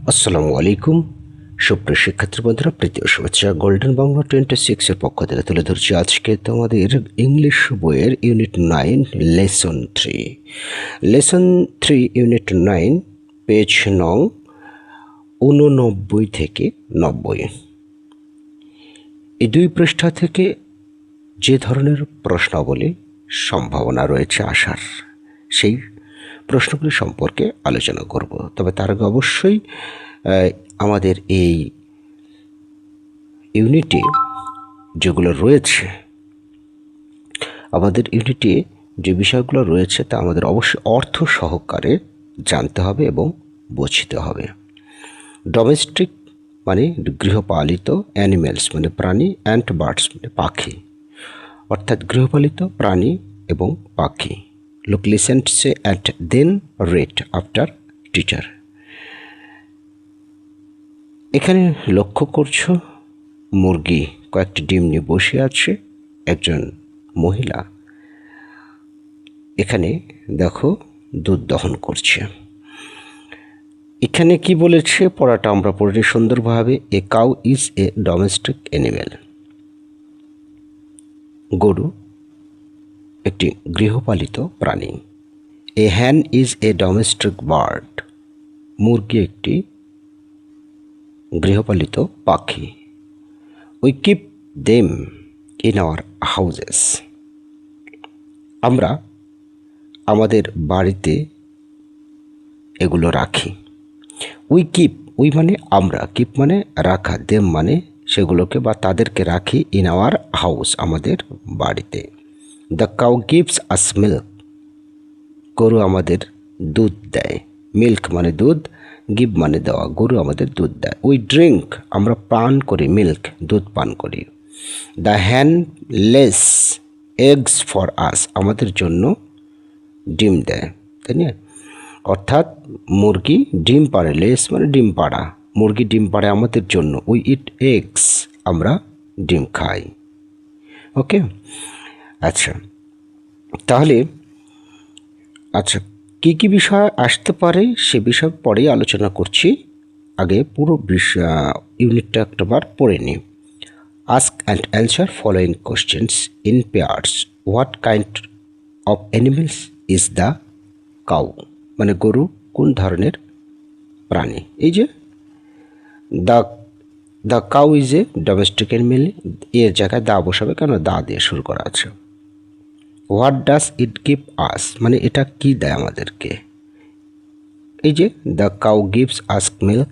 আসসালামু আলাইকুম সুপ্রিয় শিক্ষার্থী বন্ধুরা, প্রীতি ও শুভেচ্ছা। গোল্ডেন বাংলা 26 এর পক্ষ থেকে তুলে ধরছি আজকে তোমাদের ইংলিশ বইয়ের ইউনিট 9 লেসন 3 ইউনিট 9 পেজ নং 89 থেকে 90। এই দুই পৃষ্ঠা থেকে যে ধরনের প্রশ্নাবলী সম্ভাবনা রয়েছে আসার, সেই প্রশ্নগুলি সম্পর্কে আলোচনা করব। তবে তার আগে অবশ্যই আমাদের এই ইউনিটে যেগুলো রয়েছে, যে বিষয়গুলো রয়েছে তা আমাদের অবশ্যই অর্থ সহকারে জানতে হবে এবং বুঝতে হবে। ডোমেস্টিক মানে গৃহপালিত, অ্যানিমেলস মানে প্রাণী, অ্যান্ড বার্ডস মানে পাখি, অর্থাৎ গৃহপালিত প্রাণী এবং পাখি। Look, listen, say and then read after teacher. এখানে লক্ষ্য করছো মুরগি কয়েকটি ডিম নিয়ে বসে আছে। একজন মহিলা এখানে দেখো দুধ দহন করছে। এখানে কি বলেছে পড়াটা আমরা পড়ি সুন্দরভাবে। A cow is a domestic animal. গরু একটি গৃহপালিত প্রাণী। এ হ্যান ইজ এ ডোমেস্টিক বার্ড। মুরগি একটি গৃহপালিত পাখি। We keep them in our houses. আমরা আমাদের বাড়িতে এগুলো রাখি। উই মানে আমরা, কিপ মানে রাখা, দেম মানে সেগুলোকে বা তাদেরকে রাখি, ইন আওয়ার হাউস আমাদের বাড়িতে। The cow gives us milk. গরু আমাদের দুধ দেয়। মিল্ক মানে দুধ, গিভ মানে দেওয়া, গরু আমাদের দুধ দেয়। উই ড্রিঙ্ক আমরা পান করি মিল্ক, দুধ পান করি। দ্য হ্যান লেস এগস ফর আস আমাদের জন্য ডিম দেয়, তাই না? অর্থাৎ মুরগি ডিম পাড়ে, লেস মানে ডিম পাড়া, মুরগি ডিম পাড়ে আমাদের জন্য। উই ইট এগস আমরা ডিম খাই। ওকে, আচ্ছা তাহলে কী কী বিষয় আসতে পারে সে বিষয় পরেই আলোচনা করছি। আগে পুরো ইউনিটটা একটাবার পড়ে নিই। Ask and answer following questions in pairs. What kind of animals is the cow? মানে গরু কোন ধরনের প্রাণী? এই যে the cow is a domestic animal, এর জায়গায় দা বসাবে, কেন দা দিয়ে শুরু করা আছে। What does it give us মানে এটা কি দেয় আমাদেরকে? এই যে the cow gives us milk.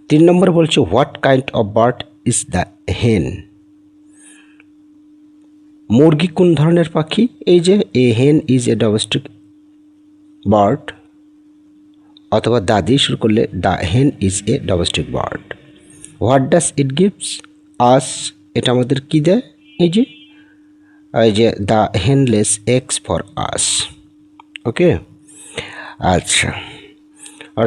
3 নম্বর বলছে what kind of bird is the হেন। মুরগি কোন ধরনের পাখি? এই যে এ hen is a domestic bird, অথবা দা দিয়ে শুরু করলে the hen is a domestic bird. What does it gives us এটা আমাদের কি দেয়? এই যে the hen lays eggs for us. Okay, আচ্ছা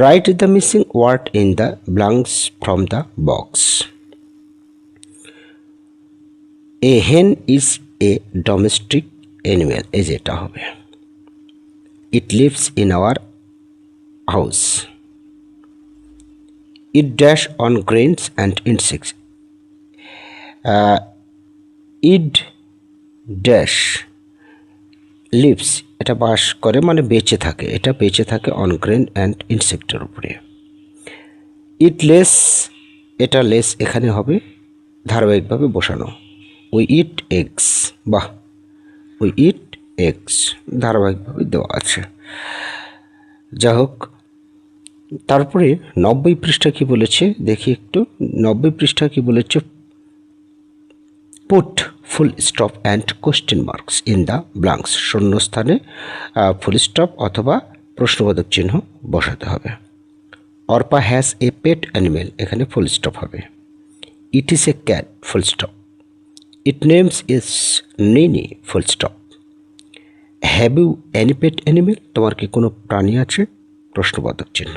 write the missing word in the blanks from the box. A hen is a domestic animal, এই যে এটা হবে। It lives in our house. It dash on grains and insects. It dash lives এটা বাস করে মানে বেঁচে থাকে, এটা বেঁচে থাকে অন গ্রেন অ্যান্ড ইনসেক্টের উপরে। ইট লেস এটা লেস এখানে হবে ধারাবাহিকভাবে বসানো। উই ইট এগস, বাহ, উই ইট এগস ধারাবাহিকভাবে দেওয়া আছে। যাই হোক, তারপরে 90 পৃষ্ঠা কি বলেছে দেখি একটু। 90 পৃষ্ঠা কি বলেছে? Put full stop and question marks in the blanks. শূন্যস্থানে ফুল স্টপ অথবা প্রশ্নবোধক চিহ্ন বসাতে হবে। Arpa has a pet animal, এখানে ফুল স্টপ হবে। It is a cat, full stop. It names is Nini, full stop. Have you any pet animal, তোমার কি কোনো প্রাণী আছে? প্রশ্নবোধক চিহ্ন।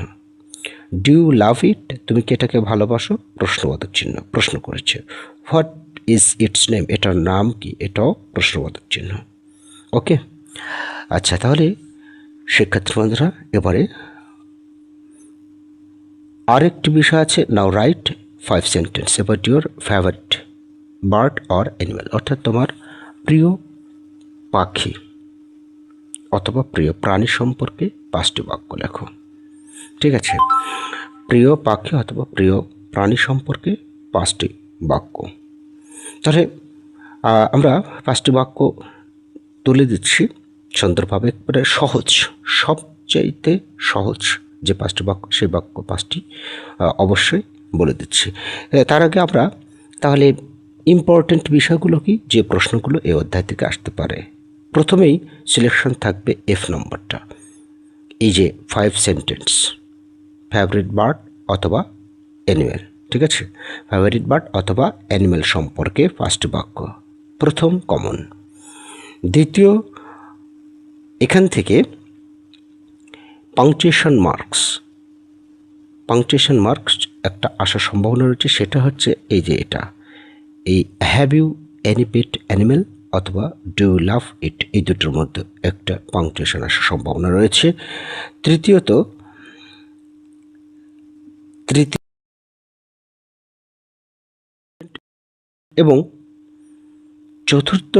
ডু ইউ লাভ ইট, তুমি কি এটাকে ভালোবাসো? প্রশ্নবোধক চিহ্ন, প্রশ্ন করেছে। হোয়াট ইজ ইটস নেম, এটার নাম কি? এটাও প্রশ্নবোধক চিহ্ন। ওকে, আচ্ছা তাহলে শিক্ষার্থী বন্ধুরা এবারে আরেকটি বিষয় আছে, now write 5 sentence about your favourite bird or animal, অর্থাৎ তোমার প্রিয় পাখি অথবা প্রিয় প্রাণী সম্পর্কে 5টি বাক্য লেখো। ঠিক আছে, প্রিয় পাখি অথবা প্রিয় প্রাণী সম্পর্কে 5টি বাক্য। তাহলে আমরা 5টি বাক্য তুলে দিচ্ছি সুন্দরভাবে, একবারে সহজ, সবচাইতে সহজ যে 5টি বাক্য, সেই বাক্য 5টি অবশ্যই বলে দিচ্ছি। তার আগে আমরা তাহলে ইম্পর্টেন্ট বিষয়গুলো কি, যে প্রশ্নগুলো এই অধ্যায় থেকে আসতে পারে। প্রথমেই সিলেকশন থাকবে F নম্বরটা, এই যে 5 সেন্টেন্স, ফেভারিট বার্ড অথবা অ্যানিম্যাল। ঠিক আছে, ফেভারিট বার্ড অথবা অ্যানিম্যাল সম্পর্কে 5টি বাক্য, প্রথম কমন। দ্বিতীয়, এখান থেকে পাংচুয়েশন মার্কস একটা আসার সম্ভাবনা রয়েছে, সেটা হচ্ছে এই যে এটা, এই have you any pet animal অথবা ডু ইউ লাভ ইট, এই দুটোর মধ্যে একটা পাংচুয়েশন আসার সম্ভাবনা রয়েছে। তৃতীয়ত, এবং চতুর্থ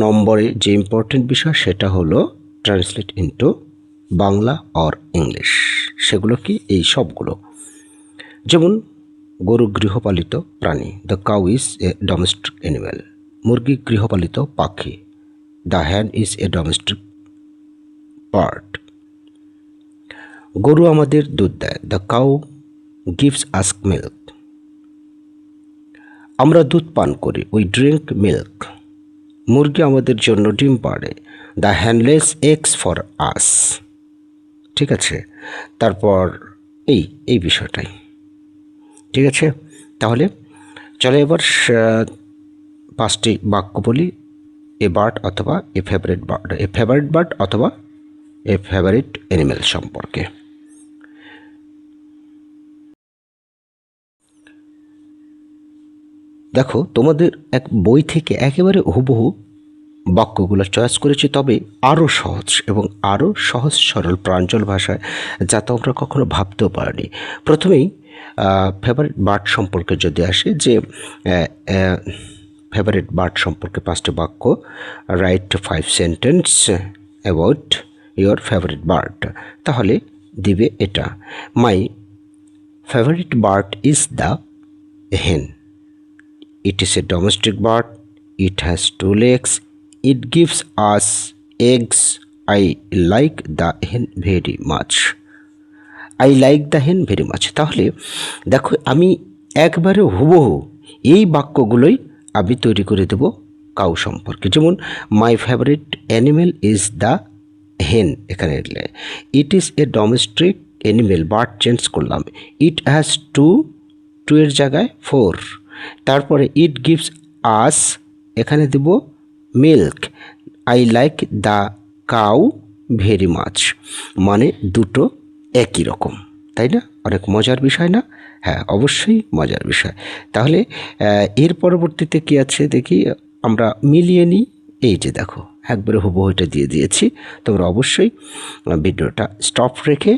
নম্বরে যে ইম্পর্টেন্ট বিষয় সেটা হলো translate into Bangla or English. সেগুলো কি, এই সবগুলো, যেমন গরু গৃহপালিত প্রাণী, the cow is a domestic animal. মুরগি গৃহপালিত পাখি, দ্য হ্যান ইজ এ ডোমেস্টিক বার্ড। গরু আমাদের দুধ দেয়, the cow gives us milk. আমরা দুধ পান করি, উই ড্রিঙ্ক মিল্ক। মুরগি আমাদের জন্য ডিম পাড়ে, দ্য হ্যান লেস এগস ফর আস। ঠিক আছে, তারপর এই বিষয়টাই। ঠিক আছে, তাহলে চলো এবার 5টি বাক্য বলি, এ বার্ড অথবা এ ফেভারিট বার্ড অথবা এ ফেভারিট অ্যানিম্যাল সম্পর্কে। দেখো, তোমাদের এক বই থেকে একেবারে হুবহু বাক্যগুলো চয়েস করেছি, তবে আরও সহজ এবং আরও সহজ সরল প্রাঞ্জল ভাষায়, যা তোমরা কখনো ভাবতেও পারোনি। প্রথমেই ফেভারিট বার্ড সম্পর্কে যদি আসে, যে ফেভারিট বার্ড সম্পর্কে 5টি বাক্য, right 5 sentence about your favourite bird, তাহলে দিবে এটা, my favourite bird is the hen. It is a domestic bird. It has 2 legs. It gives us eggs. I like the hen very much. I like the hen very much. তাহলে দেখো, আমি একবারে হুবহু এই বাক্যগুলোই আমি তৈরি করে দেব কাউ সম্পর্কে। যেমন my favourite animal is the হেন, এখানে ইট is a domestic animal, bird change করলাম, ইট হ্যাজ 2 এর জায়গায় 4। তারপরে ইট গিভস আস, এখানে দেব milk, I like the cow very much. মানে দুটো একই রকম, তাই না? অনেক মজার বিষয় না? হ্যাঁ, অবশ্যই মজার বিষয়। তাহলে এর পরবর্তীতে কি আছে দেখি, আমরা মিলিয়ে নিই। এই যে দেখো, একবারে হুবহু এটা দিয়ে দিয়েছি। তোমরা অবশ্যই ভিডিওটা স্টপ রেখে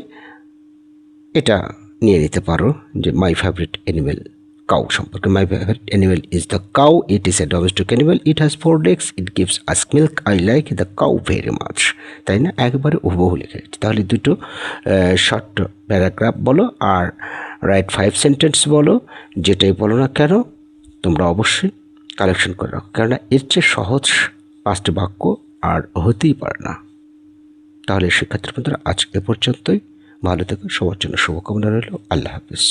এটা নিয়ে নিতে পারো, যে মাই ফেভারিট অ্যানিমেল কাউ সম্পর্কে। My favourite animal is the cow, it is a domestic animal, it has 4 legs, it gives us milk, I like the cow very much. তাই না? একবারে হুবহু লিখে। তাহলে দুটো শর্ট প্যারাগ্রাফ বলো আর রাইট 5 সেন্টেন্স বলো, যেটাই বলো না কেন তোমরা অবশ্যই কালেকশন করে রাখো, কেননা এর চেয়ে সহজ 5টি বাক্য আর হতেই পারে না। তাহলে শিক্ষার্থী বন্ধুরা, আজ এ পর্যন্তই। ভালো থেকো, সবার জন্য শুভকামনা রইল। আল্লাহ হাফিজ।